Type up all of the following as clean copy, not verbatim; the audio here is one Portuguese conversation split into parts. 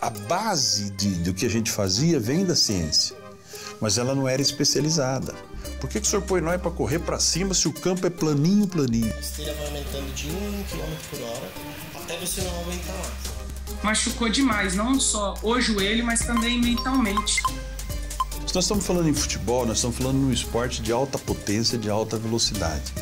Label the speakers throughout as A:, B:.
A: A base do que a gente fazia vem da ciência, mas ela não era especializada. Por que o senhor põe nós para correr para cima se o campo é planinho, planinho?
B: A esteira vai aumentando de 1 km por hora até você não aguentar mais.
C: Machucou demais, não só o joelho, mas também mentalmente.
A: Se nós estamos falando em futebol, nós estamos falando num esporte de alta potência, de alta velocidade.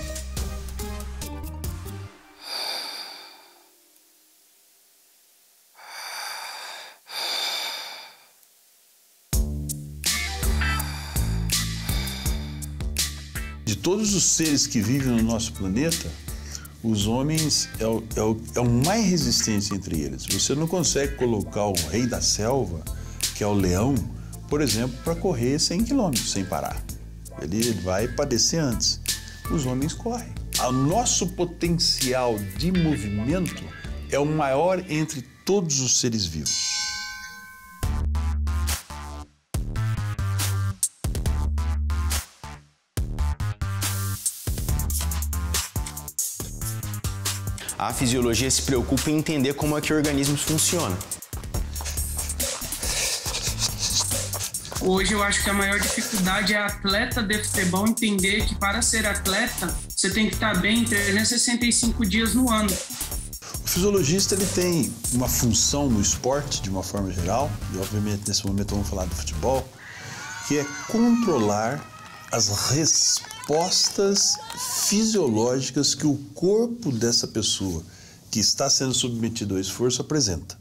A: De todos os seres que vivem no nosso planeta, os homens é o mais resistente entre eles. Você não consegue colocar o rei da selva, que é o leão, por exemplo, para correr 100 km sem parar. Ele vai padecer antes. Os homens correm. O nosso potencial de movimento é o maior entre todos os seres vivos.
D: A fisiologia se preocupa em entender como é que organismos funcionam.
C: Hoje eu acho que a maior dificuldade é atleta de futebol entender que para ser atleta você tem que estar bem 365 dias no ano.
A: O fisiologista ele tem uma função no esporte de uma forma geral, e obviamente nesse momento vamos falar do futebol, que é controlar as respostas fisiológicas que o corpo dessa pessoa que está sendo submetido ao esforço apresenta.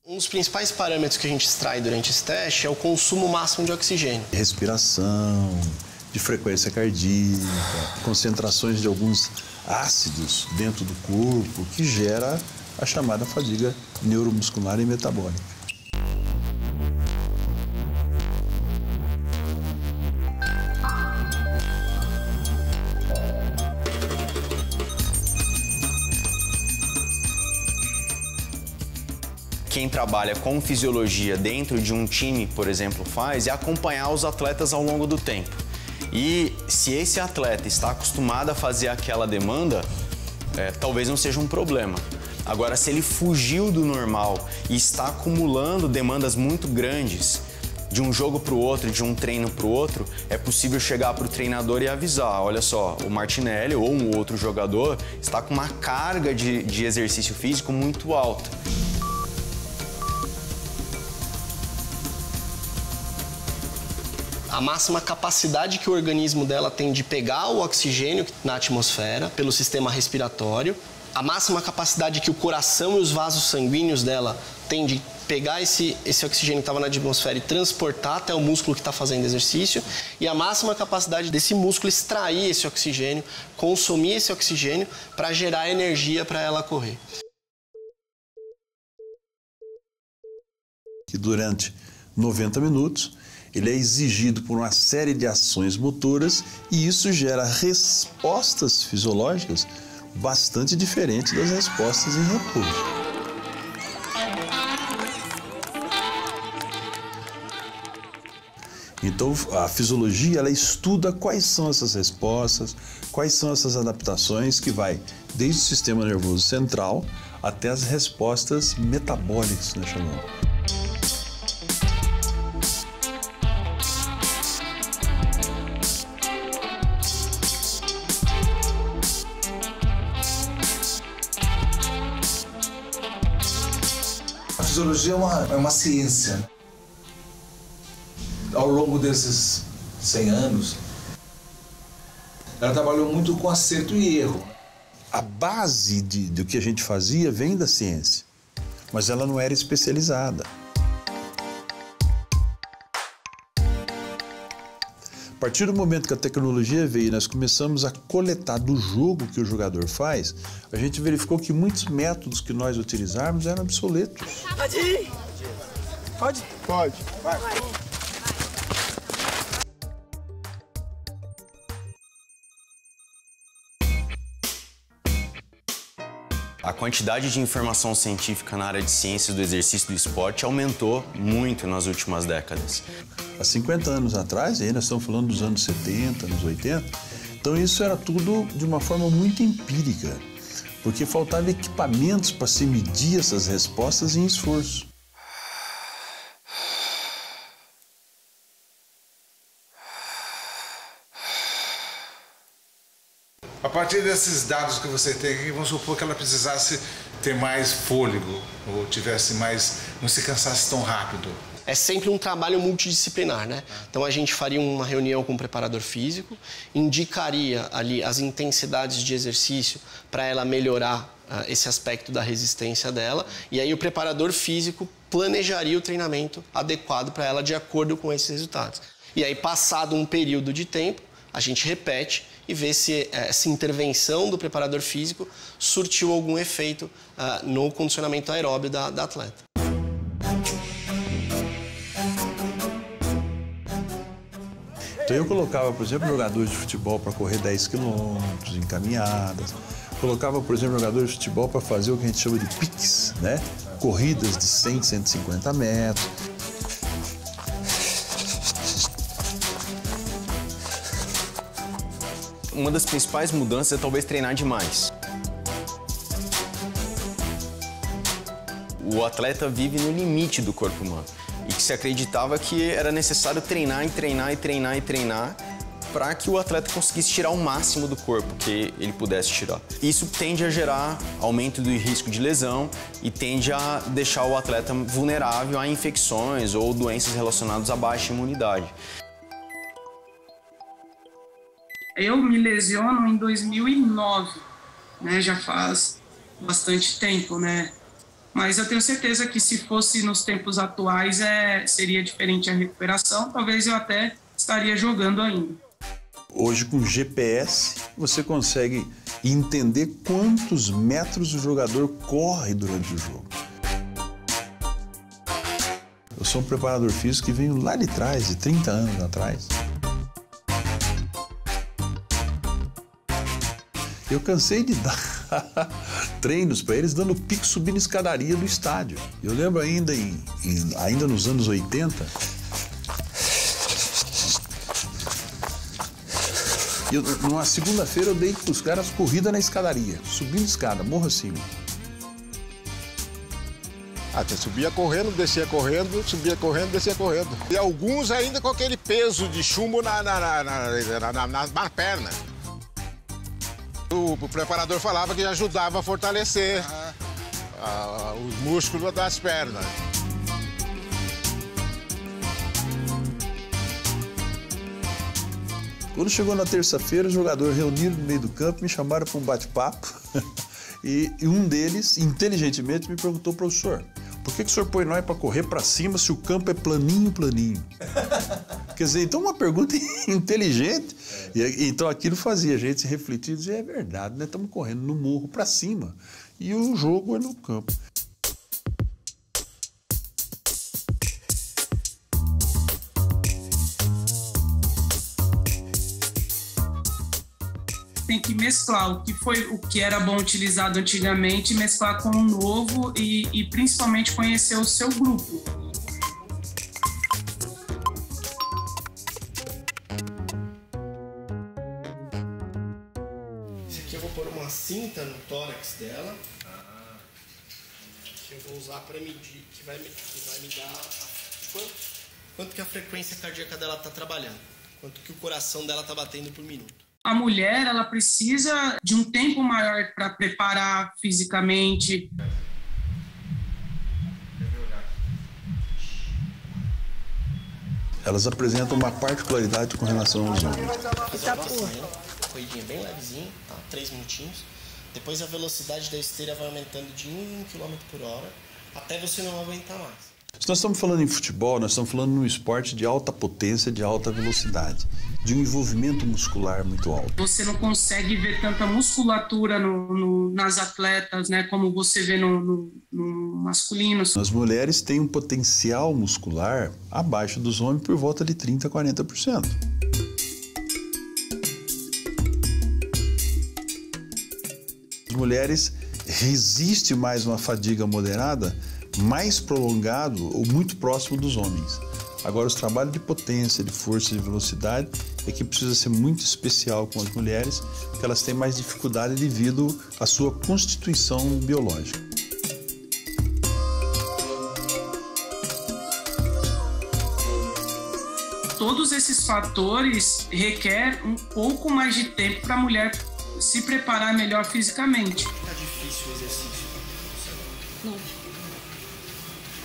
B: Um dos principais parâmetros que a gente extrai durante esse teste é o consumo máximo de oxigênio.
A: Respiração, de frequência cardíaca, concentrações de alguns ácidos dentro do corpo, que gera a chamada fadiga neuromuscular e metabólica.
D: Quem trabalha com fisiologia dentro de um time, por exemplo, é acompanhar os atletas ao longo do tempo. E se esse atleta está acostumado a fazer aquela demanda, talvez não seja um problema. Agora, se ele fugiu do normal e está acumulando demandas muito grandes, de um jogo para o outro, de um treino para o outro, é possível chegar para o treinador e avisar: olha só, o Martinelli ou um outro jogador está com uma carga de exercício físico muito alta.
B: A máxima capacidade que o organismo dela tem de pegar o oxigênio na atmosfera pelo sistema respiratório, a máxima capacidade que o coração e os vasos sanguíneos dela têm de pegar esse oxigênio que estava na atmosfera e transportar até o músculo que está fazendo exercício, e a máxima capacidade desse músculo extrair esse oxigênio, consumir esse oxigênio para gerar energia para ela correr.
A: Que durante 90 minutos ele é exigido por uma série de ações motoras e isso gera respostas fisiológicas bastante diferentes das respostas em repouso. Então, a fisiologia ela estuda quais são essas respostas, quais são essas adaptações que vai desde o sistema nervoso central até as respostas metabólicas, né, chamamos.
E: A fisiologia é uma ciência. Ao longo desses 100 anos, ela trabalhou muito com acerto e erro.
A: A base do que a gente fazia vem da ciência, mas ela não era especializada. A partir do momento que a tecnologia veio e nós começamos a coletar do jogo que o jogador faz, a gente verificou que muitos métodos que nós utilizarmos eram obsoletos.
F: Pode ir? Pode?
E: Pode. Vai.
D: A quantidade de informação científica na área de ciências do exercício e do esporte aumentou muito nas últimas décadas.
A: Há 50 anos atrás, aí nós estamos falando dos anos 70, anos 80, Então isso era tudo de uma forma muito empírica, porque faltava equipamentos para se medir essas respostas em esforço.
E: A partir desses dados que você tem aqui, vamos supor que ela precisasse ter mais fôlego, ou tivesse mais, não se cansasse tão rápido.
B: É sempre um trabalho multidisciplinar, né? Então a gente faria uma reunião com o preparador físico, indicaria ali as intensidades de exercício para ela melhorar esse aspecto da resistência dela, e aí o preparador físico planejaria o treinamento adequado para ela de acordo com esses resultados. E aí, passado um período de tempo, a gente repete e vê se essa intervenção do preparador físico surtiu algum efeito no condicionamento aeróbio da atleta.
A: Então eu colocava, por exemplo, jogadores de futebol para correr 10 quilômetros em caminhadas. Colocava, por exemplo, jogadores de futebol para fazer o que a gente chama de piques, né? Corridas de 100, 150 metros.
D: Uma das principais mudanças é talvez treinar demais. O atleta vive no limite do corpo humano e que se acreditava que era necessário treinar e treinar e treinar e treinar para que o atleta conseguisse tirar o máximo do corpo que ele pudesse tirar. Isso tende a gerar aumento do risco de lesão e tende a deixar o atleta vulnerável a infecções ou doenças relacionadas à baixa imunidade.
C: Eu me lesiono em 2009, né? Já faz bastante tempo, né? Mas eu tenho certeza que se fosse nos tempos atuais seria diferente a recuperação. Talvez eu até estaria jogando ainda.
A: Hoje, com GPS, você consegue entender quantos metros o jogador corre durante o jogo. Eu sou um preparador físico que venho lá de trás, de 30 anos atrás. Eu cansei de dar treinos para eles dando pique subindo escadaria do estádio. Eu lembro ainda, ainda nos anos 80, numa segunda-feira eu dei para os caras corrida na escadaria, subindo escada, morro acima.
G: Você subia correndo, descia correndo, subia correndo, descia correndo. E alguns ainda com aquele peso de chumbo na perna. O preparador falava que ajudava a fortalecer os músculos das pernas.
A: Quando chegou na terça-feira, os jogadores reuniram no meio do campo, me chamaram para um bate-papo e um deles, inteligentemente, me perguntou: professor, por que o senhor põe nós para correr para cima se o campo é planinho, planinho? Quer dizer, então uma pergunta inteligente. E, então aquilo fazia a gente se refletir e dizer: é verdade, nós estamos correndo no morro para cima e o jogo é no campo.
C: Tem que mesclar o que era bom utilizado antigamente, mesclar com o novo e principalmente conhecer o seu grupo.
B: Esse aqui eu vou pôr uma cinta no tórax dela, que eu vou usar para medir, que vai me dar quanto que a frequência cardíaca dela está trabalhando, quanto que o coração dela está batendo por minuto.
C: A mulher, ela precisa de um tempo maior para preparar fisicamente.
A: Elas apresentam uma particularidade com relação aos homens.
B: Corridinha bem levezinha, tá? 3 minutinhos. Depois a velocidade da esteira vai aumentando de 1 km por hora até você não aguentar mais.
A: Se nós estamos falando em futebol, nós estamos falando num esporte de alta potência, de alta velocidade, de um envolvimento muscular muito alto.
C: Você não consegue ver tanta musculatura nas atletas, né, como você vê no masculino.
A: As mulheres têm um potencial muscular abaixo dos homens por volta de 30% a 40%. As mulheres resistem mais uma fadiga moderada, mais prolongado ou muito próximo dos homens. Agora, os trabalhos de potência, de força, de velocidade, é que precisa ser muito especial com as mulheres, porque elas têm mais dificuldade devido à sua constituição biológica.
C: Todos esses fatores requerem um pouco mais de tempo para a mulher se preparar melhor fisicamente.
B: Tá difícil o exercício?
H: Não.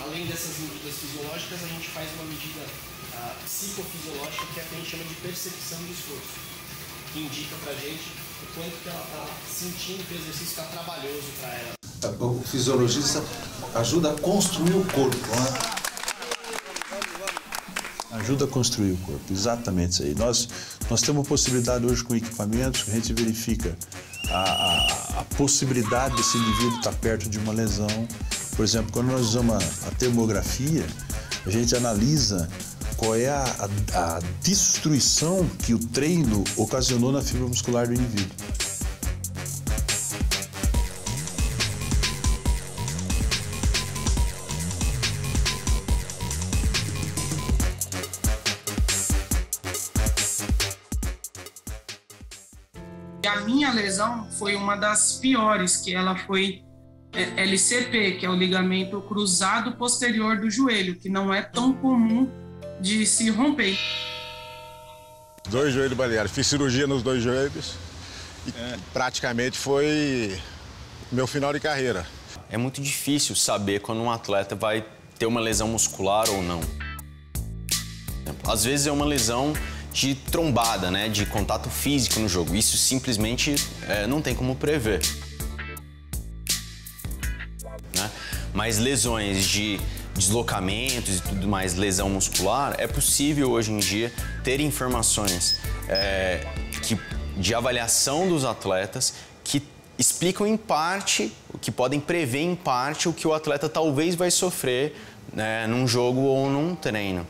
B: Além dessas medidas fisiológicas, a gente faz uma medida psicofisiológica, que é a que a gente chama de percepção do esforço, que indica pra gente o quanto que ela tá sentindo que o exercício está trabalhoso para ela.
I: O fisiologista ajuda a construir o corpo, né?
A: Ajuda a construir o corpo, exatamente isso aí. Nós temos a possibilidade hoje com equipamentos que a gente verifica a possibilidade desse indivíduo estar perto de uma lesão. Por exemplo, quando nós usamos a termografia, a gente analisa qual é a destruição que o treino ocasionou na fibra muscular do indivíduo.
C: A minha lesão foi uma das piores, que ela foi LCP, que é o ligamento cruzado posterior do joelho, que não é tão comum de se romper.
G: 2 joelhos baleados. Fiz cirurgia nos 2 joelhos e praticamente foi meu final de carreira.
D: É muito difícil saber quando um atleta vai ter uma lesão muscular ou não. Às vezes é uma lesão de trombada, né, de contato físico no jogo. Isso simplesmente não tem como prever. Né? Mas lesões de deslocamentos e tudo mais, lesão muscular, é possível hoje em dia ter informações de avaliação dos atletas que explicam em parte, que podem prever em parte o que o atleta talvez vai sofrer, né, num jogo ou num treino.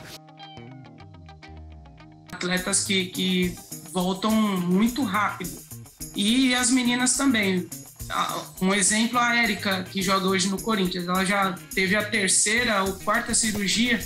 C: Atletas que voltam muito rápido. E as meninas também. Um exemplo, a Érica, que joga hoje no Corinthians. Ela já teve a 3ª ou 4ª cirurgia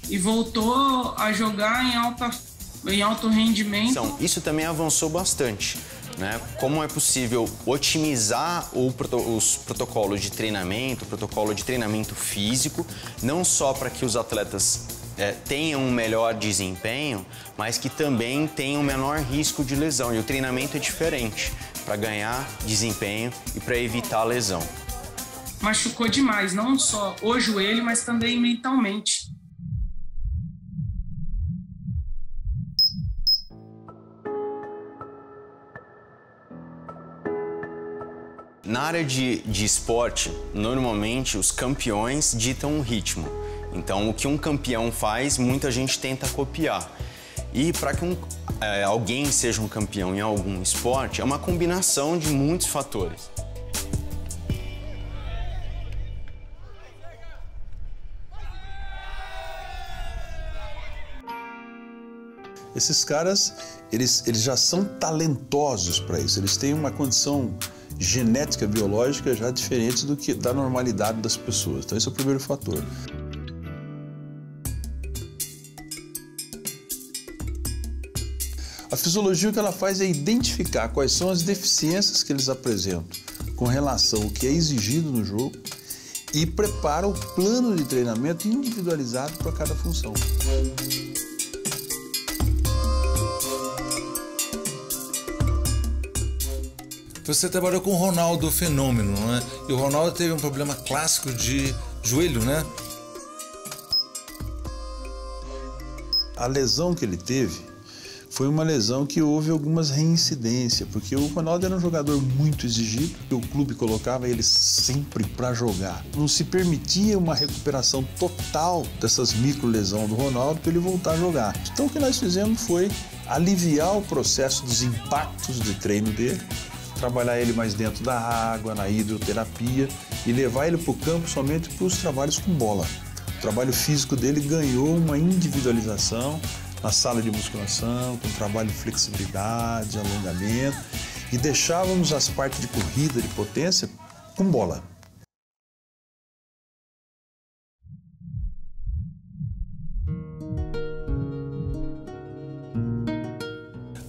C: e voltou a jogar em alto rendimento.
D: Então, isso também avançou bastante. Né? Como é possível otimizar os protocolos de treinamento, o protocolo de treinamento físico, não só para que os atletas tenham um melhor desempenho, mas que também tenham um menor risco de lesão. E o treinamento é diferente para ganhar desempenho e para evitar a lesão.
C: Machucou demais, não só o joelho, mas também mentalmente.
D: Na área de esporte, normalmente os campeões ditam o ritmo. Então, o que um campeão faz, muita gente tenta copiar. E para que alguém seja um campeão em algum esporte, é uma combinação de muitos fatores.
A: Esses caras, eles já são talentosos para isso. Eles têm uma condição genética, biológica já diferente da normalidade das pessoas. Então, esse é o primeiro fator. A fisiologia, o que ela faz é identificar quais são as deficiências que eles apresentam com relação ao que é exigido no jogo e prepara o plano de treinamento individualizado para cada função.
I: Você trabalhou com o Ronaldo Fenômeno, né? E o Ronaldo teve um problema clássico de joelho, né?
A: A lesão que ele teve foi uma lesão que houve algumas reincidências, porque o Ronaldo era um jogador muito exigido, o clube colocava ele sempre para jogar. Não se permitia uma recuperação total dessas micro-lesões do Ronaldo para ele voltar a jogar. Então o que nós fizemos foi aliviar o processo dos impactos de treino dele, trabalhar ele mais dentro da água, na hidroterapia e levar ele para o campo somente para os trabalhos com bola. O trabalho físico dele ganhou uma individualização na sala de musculação, com trabalho de flexibilidade, alongamento, e deixávamos as partes de corrida, de potência, com bola.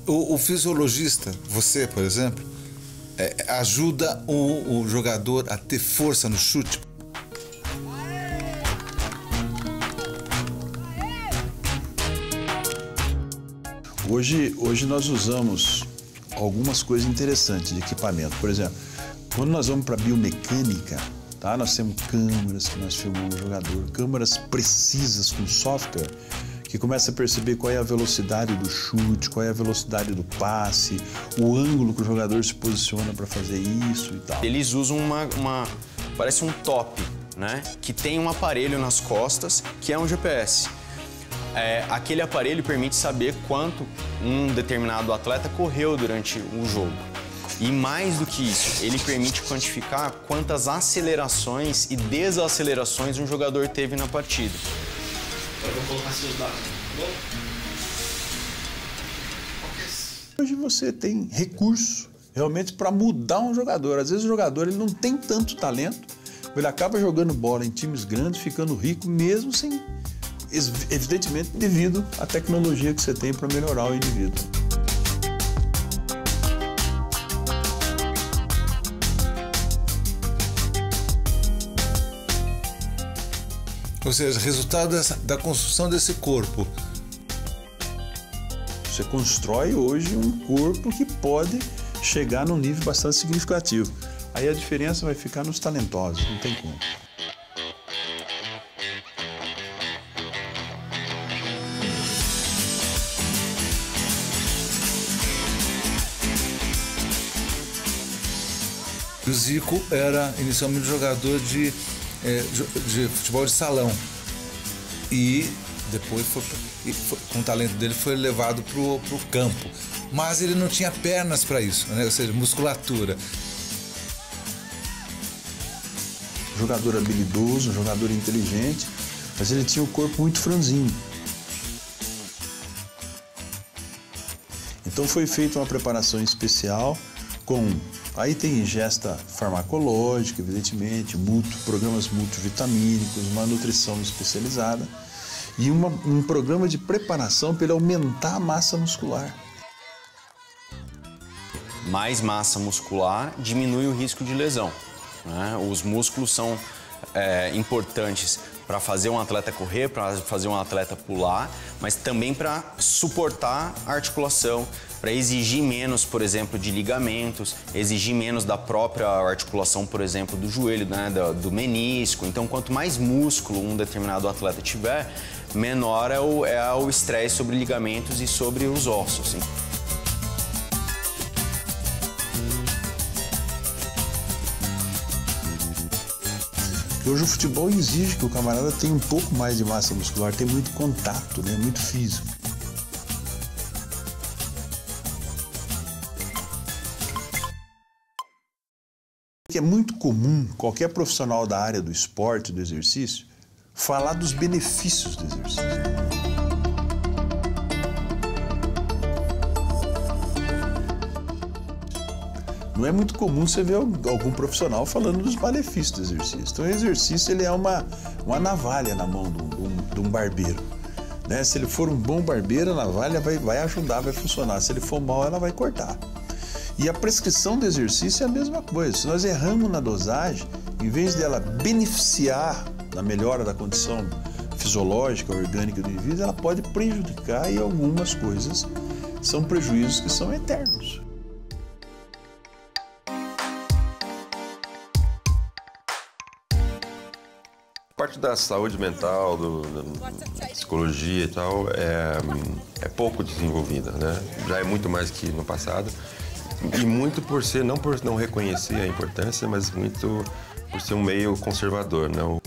I: O fisiologista, você, por exemplo, ajuda o jogador a ter força no chute.
A: Hoje nós usamos algumas coisas interessantes de equipamento. Por exemplo, quando nós vamos para biomecânica, tá? Nós temos câmeras que nós filmamos o jogador, câmeras precisas com software, que começa a perceber qual é a velocidade do chute, qual é a velocidade do passe, o ângulo que o jogador se posiciona para fazer isso e tal.
D: Eles usam parece um top, né? Que tem um aparelho nas costas, que é um GPS. Aquele aparelho permite saber quanto um determinado atleta correu durante o jogo. E mais do que isso, ele permite quantificar quantas acelerações e desacelerações um jogador teve na partida.
B: Eu vou colocar seus dados.
A: Hoje você tem recurso realmente para mudar um jogador. Às vezes o jogador ele não tem tanto talento, ele acaba jogando bola em times grandes, ficando rico mesmo sem... Evidentemente devido à tecnologia que você tem para melhorar o indivíduo.
I: Ou seja, resultado da construção desse corpo.
A: Você constrói hoje um corpo que pode chegar num nível bastante significativo. Aí a diferença vai ficar nos talentosos, não tem como.
I: O Zico era inicialmente jogador de futebol de salão e depois com o talento dele foi levado pro campo, mas ele não tinha pernas para isso, né? Ou seja, musculatura.
A: Jogador habilidoso, jogador inteligente, mas ele tinha o corpo muito franzino. Então foi feita uma preparação especial aí tem ingesta farmacológica, evidentemente, programas multivitamínicos, uma nutrição especializada e um programa de preparação para ele aumentar a massa muscular.
D: Mais massa muscular diminui o risco de lesão, né? Os músculos são importantes para fazer um atleta correr, para fazer um atleta pular, mas também para suportar a articulação, para exigir menos, por exemplo, de ligamentos, exigir menos da própria articulação, por exemplo, do joelho, né, do menisco. Então, quanto mais músculo um determinado atleta tiver, menor é o estresse sobre ligamentos e sobre os ossos. Hein?
A: Hoje o futebol exige que o camarada tenha um pouco mais de massa muscular, tem muito contato, né, muito físico. É muito comum qualquer profissional da área do esporte, do exercício, falar dos benefícios do exercício. Não é muito comum você ver algum profissional falando dos malefícios do exercício. Então o exercício ele é uma navalha na mão de um barbeiro, né? Se ele for um bom barbeiro, a navalha vai ajudar, vai funcionar. Se ele for mal, ela vai cortar. E a prescrição do exercício é a mesma coisa. Se nós erramos na dosagem, em vez dela beneficiar na melhora da condição fisiológica, orgânica do indivíduo, ela pode prejudicar e algumas coisas são prejuízos que são eternos.
H: A parte da saúde mental, da psicologia e tal, é pouco desenvolvida, né? Já é muito mais que no passado. E muito não por não reconhecer a importância, mas muito por ser um meio conservador, né?
J: Ô,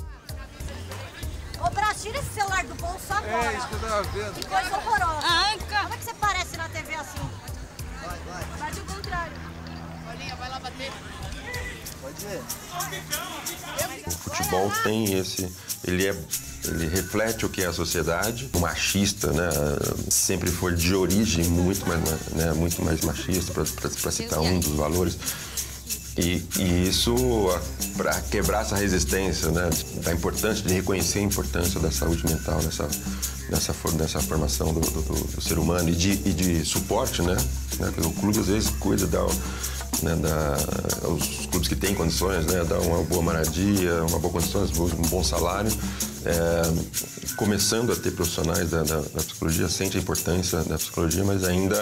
J: Brás, tira esse celular do bolso agora.
F: É isso que eu tava vendo.
J: Que coisa horrorosa. Como é que você parece na TV assim?
F: Vai.
J: Faz o contrário.
F: Paulinha, vai lá bater. Pode ir.
H: O futebol tem ele reflete o que é a sociedade, o machista, né? Sempre foi de origem muito mais machista, para citar um dos valores. E isso, para quebrar essa resistência, né, da importância, de reconhecer a importância da saúde mental nessa formação do ser humano e de suporte, né? O clube às vezes cuida os clubes que têm condições, né, dá uma boa moradia, uma boa condições, um bom salário. Começando a ter profissionais da psicologia, sente a importância da psicologia, mas ainda,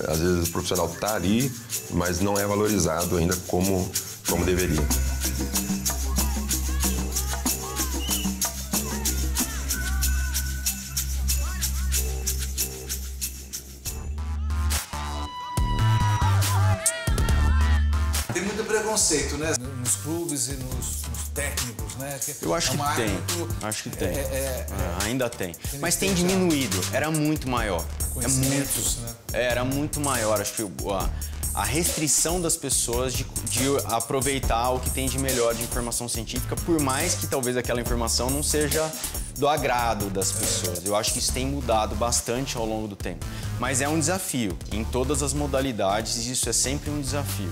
H: às vezes, o profissional está ali, mas não é valorizado ainda como deveria.
I: Tem muito preconceito, né? Nos clubes e nos técnicos, né?
D: Eu acho que tem. Acho que tem. Ainda tem. Mas tem diminuído. Era muito maior.
I: Conhecimentos, né?
D: Era muito maior. Acho que a restrição das pessoas de aproveitar o que tem de melhor de informação científica, por mais que talvez aquela informação não seja do agrado das pessoas. Eu acho que isso tem mudado bastante ao longo do tempo. Mas é um desafio. Em todas as modalidades, isso é sempre um desafio.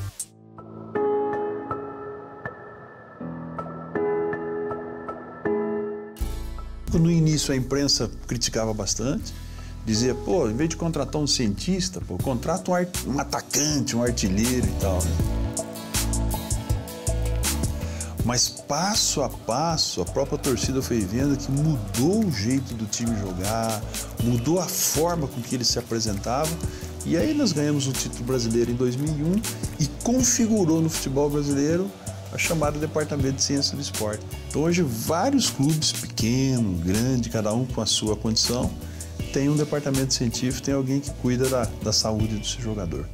A: No início a imprensa criticava bastante, dizia, pô, em vez de contratar um cientista, pô, contrata um atacante, um artilheiro e tal, né? Mas passo a passo a própria torcida foi vendo que mudou o jeito do time jogar, mudou a forma com que ele se apresentava, e aí nós ganhamos o título brasileiro em 2001 e configurou no futebol brasileiro a chamada Departamento de Ciência do Esporte. Então hoje vários clubes, pequeno, grande, cada um com a sua condição, tem um departamento científico, tem alguém que cuida da saúde do seu jogador.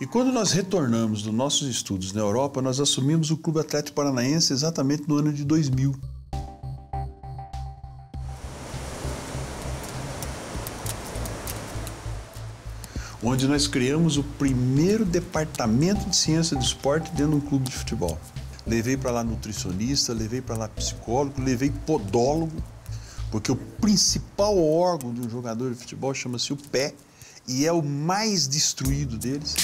A: E quando nós retornamos dos nossos estudos na Europa, nós assumimos o Clube Atlético Paranaense exatamente no ano de 2000. Onde nós criamos o primeiro departamento de ciência do esporte dentro de um clube de futebol. Levei para lá nutricionista, levei para lá psicólogo, levei podólogo, porque o principal órgão de um jogador de futebol chama-se o pé, e é o mais destruído deles.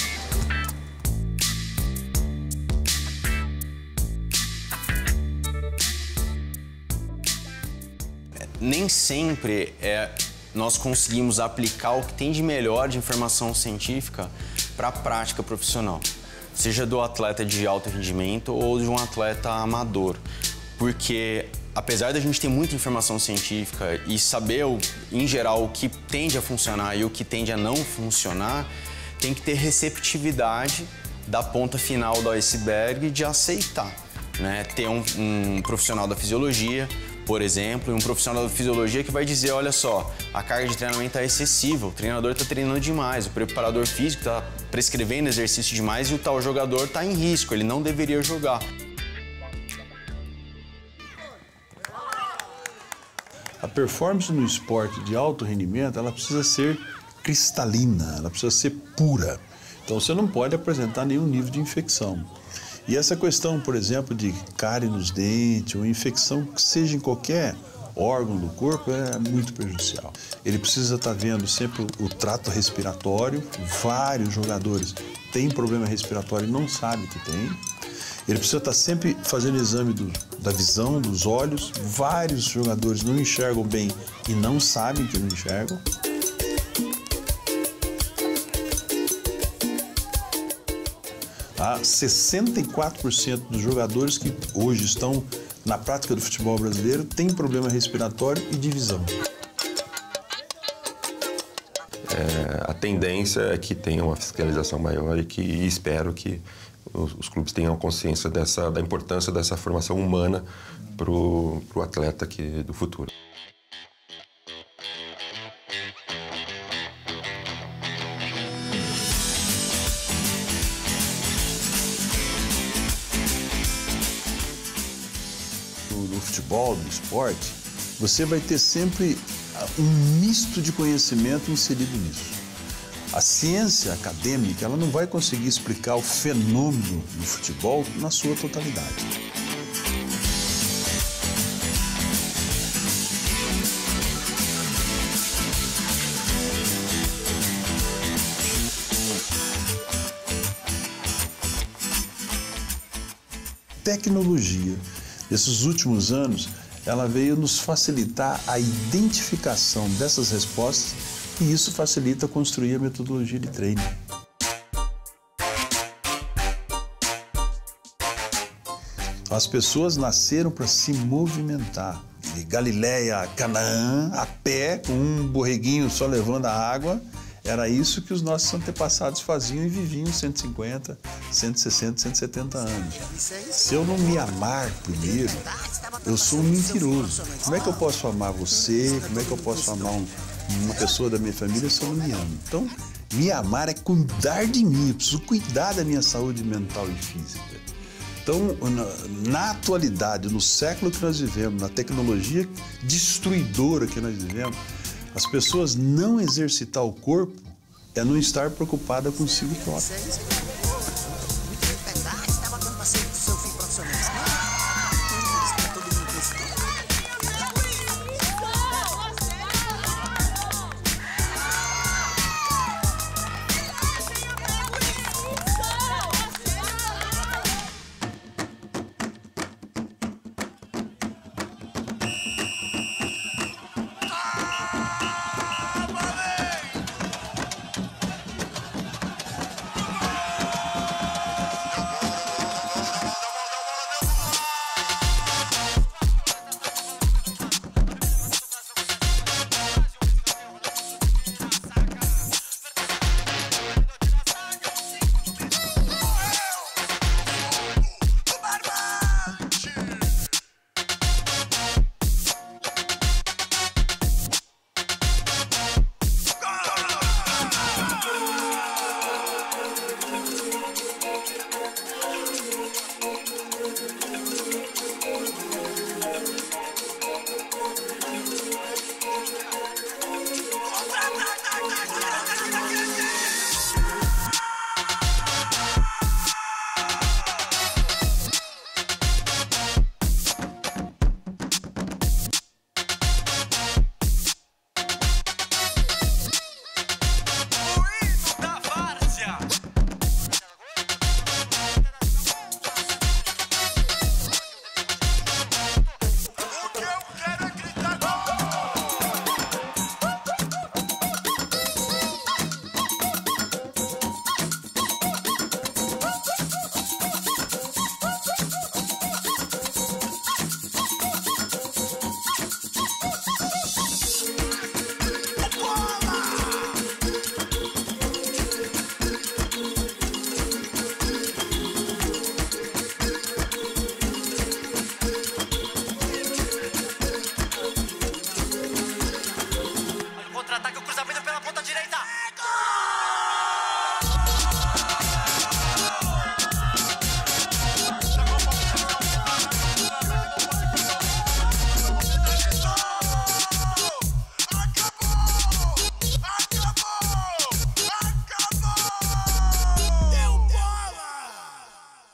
D: Nem sempre nós conseguimos aplicar o que tem de melhor de informação científica para a prática profissional, seja do atleta de alto rendimento ou de um atleta amador, porque apesar da gente ter muita informação científica e saber, em geral, o que tende a funcionar e o que tende a não funcionar, tem que ter receptividade da ponta final do iceberg de aceitar, né? Ter um profissional da fisiologia, por exemplo, um profissional da fisiologia que vai dizer, olha só, a carga de treinamento é excessiva, o treinador está treinando demais, o preparador físico está prescrevendo exercício demais e o tal jogador está em risco, ele não deveria jogar.
A: A performance no esporte de alto rendimento, ela precisa ser cristalina, ela precisa ser pura. Então você não pode apresentar nenhum nível de infecção. E essa questão, por exemplo, de cárie nos dentes ou infecção que seja em qualquer órgão do corpo é muito prejudicial. Ele precisa estar vendo sempre o trato respiratório. Vários jogadores têm problema respiratório e não sabem que tem. Ele precisa estar sempre fazendo exame da visão, dos olhos. Vários jogadores não enxergam bem e não sabem que não enxergam. 64% dos jogadores que hoje estão na prática do futebol brasileiro têm problema respiratório e de visão.
H: A tendência é que tenha uma fiscalização maior e espero que os clubes tenham consciência da importância dessa formação humana para o atleta do futuro.
A: No futebol, no esporte, você vai ter sempre um misto de conhecimento inserido nisso. A ciência acadêmica, ela não vai conseguir explicar o fenômeno do futebol na sua totalidade. Tecnologia, nesses últimos anos, ela veio nos facilitar a identificação dessas respostas e isso facilita construir a metodologia de treino. As pessoas nasceram para se movimentar. De Galileia a Canaã, a pé, com um borreguinho só levando a água, era isso que os nossos antepassados faziam e viviam 150, 160, 170 anos. Se eu não me amar primeiro, eu sou um mentiroso. Como é que eu posso amar você? Como é que eu posso amar uma pessoa da minha família se eu não me amo? Então, me amar é cuidar de mim, eu preciso cuidar da minha saúde mental e física. Então, na atualidade, no século que nós vivemos, na tecnologia destruidora que nós vivemos, as pessoas não exercitar o corpo é não estar preocupada consigo próprio.